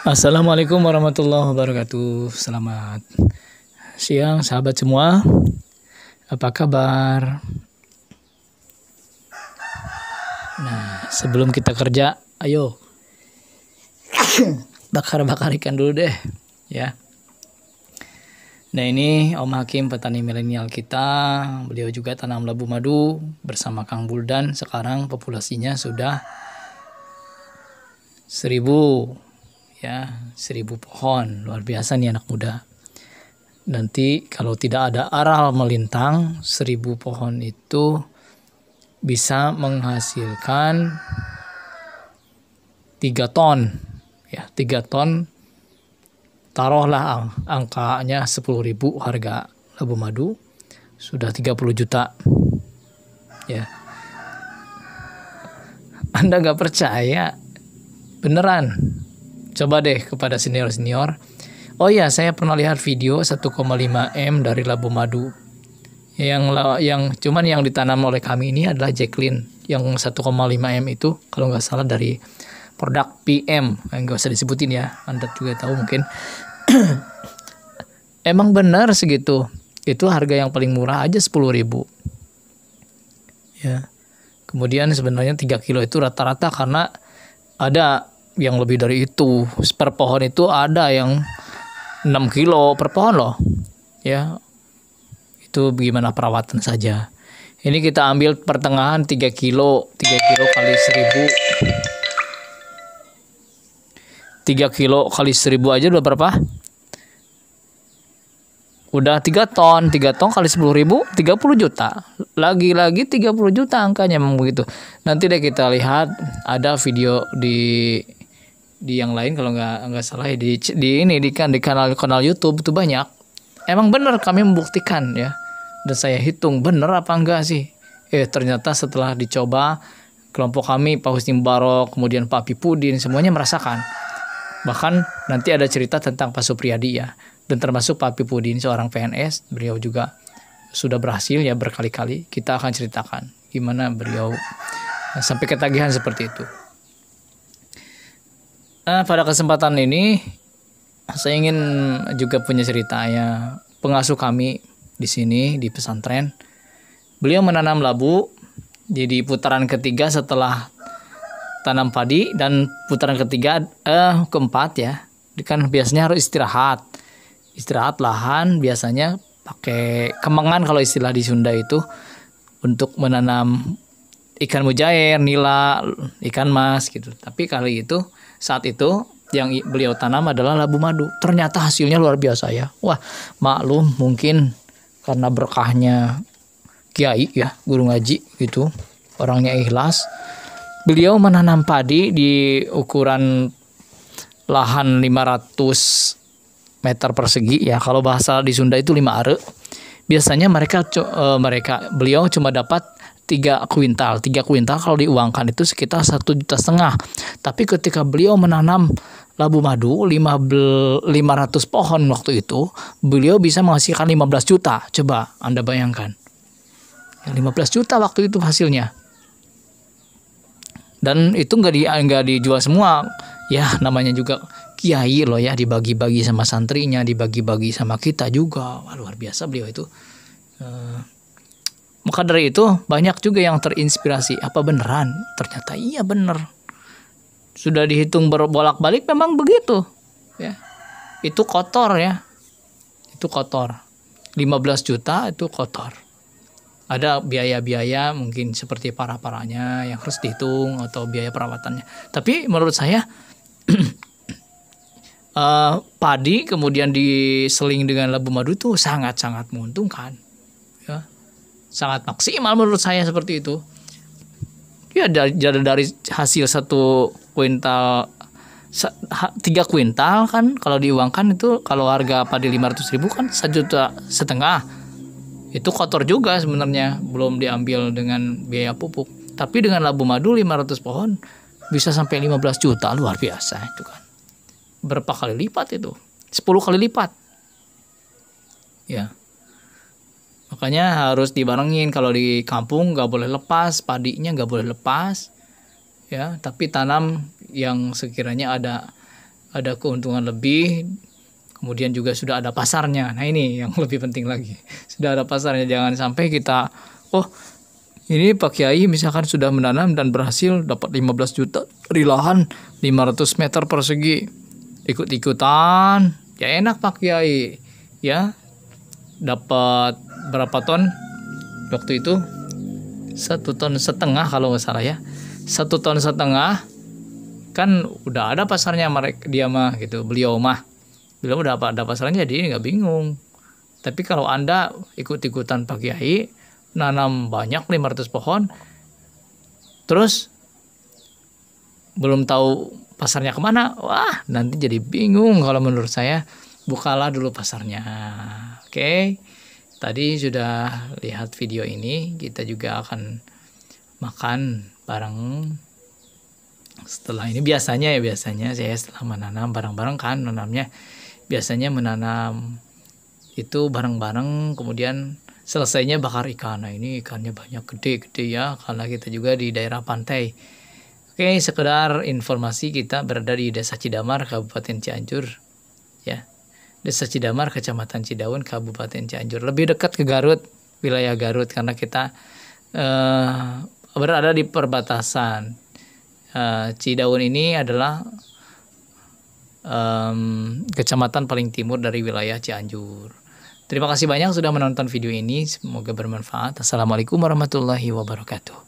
Assalamualaikum warahmatullahi wabarakatuh. Selamat siang sahabat semua. Apa kabar? Nah, sebelum kita kerja, ayo bakar-bakar ikan dulu deh, ya. Nah, ini Om Hakim, petani milenial kita. Beliau juga tanam labu madu bersama Kang Buldan. Sekarang populasinya sudah 1000, ya, 1000 pohon. Luar biasa nih anak muda. Nanti kalau tidak ada aral melintang, 1000 pohon itu bisa menghasilkan 3 ton, ya, 3 ton. Taruhlah angkanya 10.000 harga labu madu, sudah 30 juta, ya. Anda nggak percaya? Beneran. Coba deh kepada senior-senior. Oh ya, saya pernah lihat video 1,5 M dari labu madu. Yang cuman yang ditanam oleh kami ini adalah Jacqueline. Yang 1,5 M itu kalau nggak salah dari produk PM. Nggak usah disebutin ya, Anda juga tahu mungkin. Emang benar segitu. Itu harga yang paling murah aja 10.000. Ya. Kemudian sebenarnya 3 kilo itu rata-rata, karena ada yang lebih dari itu. Per pohon itu ada yang 6 kilo per pohon loh, ya. Itu bagaimana perawatan saja. Ini kita ambil pertengahan 3 kilo kali 1000. 3 kilo kali 1000 aja udah berapa? Udah 3 ton. 3 ton kali 10.000, 30 juta. Lagi-lagi 30 juta angkanya, memang begitu. Nanti deh kita lihat, ada video di yang lain kalau nggak salah ya, di kanal YouTube itu banyak. Emang bener kami membuktikan, ya. Dan saya hitung bener apa enggak sih. Ternyata setelah dicoba, kelompok kami, Pak Husni Mubarok, kemudian Pak Pipudin, semuanya merasakan. Bahkan nanti ada cerita tentang Pak Supriyadi, ya. Dan termasuk Pak Pipudin, seorang PNS, beliau juga sudah berhasil, ya, berkali-kali. Kita akan ceritakan gimana beliau sampai ketagihan seperti itu. Pada kesempatan ini saya ingin juga punya cerita, ya. Pengasuh kami di sini di pesantren, beliau menanam labu. Jadi putaran ketiga setelah tanam padi, dan putaran keempat, ya, kan biasanya harus istirahat lahan, biasanya pakai kemengan kalau istilah di Sunda itu, untuk menanam ikan mujair, nila, ikan mas gitu. Tapi saat itu yang beliau tanam adalah labu madu. Ternyata hasilnya luar biasa, ya. Wah, maklum mungkin karena berkahnya kiai, ya, guru ngaji gitu, orangnya ikhlas. Beliau menanam padi di ukuran lahan 500 meter persegi, ya. Kalau bahasa di Sunda itu 5 are. Biasanya beliau cuma dapat 3 kuintal. 3 kuintal kalau diuangkan itu sekitar 1,5 juta. Tapi ketika beliau menanam labu madu 500 pohon waktu itu, beliau bisa menghasilkan 15 juta. Coba Anda bayangkan. 15 juta waktu itu hasilnya. Dan itu nggak dijual semua, ya, namanya juga kiai loh, ya, dibagi-bagi sama santrinya, dibagi-bagi sama kita juga. Wah, luar biasa beliau itu. Maka dari itu banyak juga yang terinspirasi. Apa beneran? Ternyata iya bener. Sudah dihitung berbolak-balik, memang begitu, ya. Itu kotor, ya. Itu kotor. 15 juta itu kotor. Ada biaya-biaya mungkin seperti parah-parahnya yang harus dihitung, atau biaya perawatannya. Tapi menurut saya padi kemudian diseling dengan labu madu itu sangat-sangat menguntungkan, ya. Sangat maksimal menurut saya seperti itu. Ya, dari hasil 1 kuintal 3 kuintal kan, kalau diuangkan itu, kalau harga padi 500.000 kan 1,5 juta. Itu kotor juga sebenarnya, belum diambil dengan biaya pupuk. Tapi dengan labu madu 500 pohon bisa sampai 15 juta, luar biasa itu kan. Berapa kali lipat itu? 10 kali lipat. Ya. Makanya harus dibarengin. Kalau di kampung nggak boleh lepas, padinya nggak boleh lepas, ya. Tapi tanam yang sekiranya ada ada keuntungan lebih, kemudian juga sudah ada pasarnya. Nah ini yang lebih penting lagi, sudah ada pasarnya. Jangan sampai kita, oh ini Pak Kiai misalkan sudah menanam dan berhasil dapat 15 juta dari lahan 500 meter persegi, ikut-ikutan, ya enak Pak Kiai, ya dapat berapa ton waktu itu, 1,5 ton kalau nggak salah ya, 1,5 ton kan udah ada pasarnya dia mah gitu, beliau udah ada pasarnya, jadi nggak bingung. Tapi kalau Anda ikut-ikutan Pak Kiai nanam banyak 500 pohon terus belum tahu pasarnya kemana, wah nanti jadi bingung. Kalau menurut saya bukalah dulu pasarnya. Oke, tadi sudah lihat video ini, kita juga akan makan bareng. Setelah ini biasanya saya setelah menanam bareng-bareng kan, menanamnya biasanya menanam itu bareng-bareng, kemudian selesainya bakar ikan. Nah ini ikannya banyak, gede-gede ya, karena kita juga di daerah pantai. Oke, sekedar informasi, kita berada di Desa Cidamar, Kabupaten Cianjur ya. Desa Cidamar, Kecamatan Cidaun, Kabupaten Cianjur, lebih dekat ke Garut, wilayah Garut, karena kita berada di perbatasan. Cidaun ini adalah kecamatan paling timur dari wilayah Cianjur. Terima kasih banyak sudah menonton video ini, semoga bermanfaat. Assalamualaikum warahmatullahi wabarakatuh.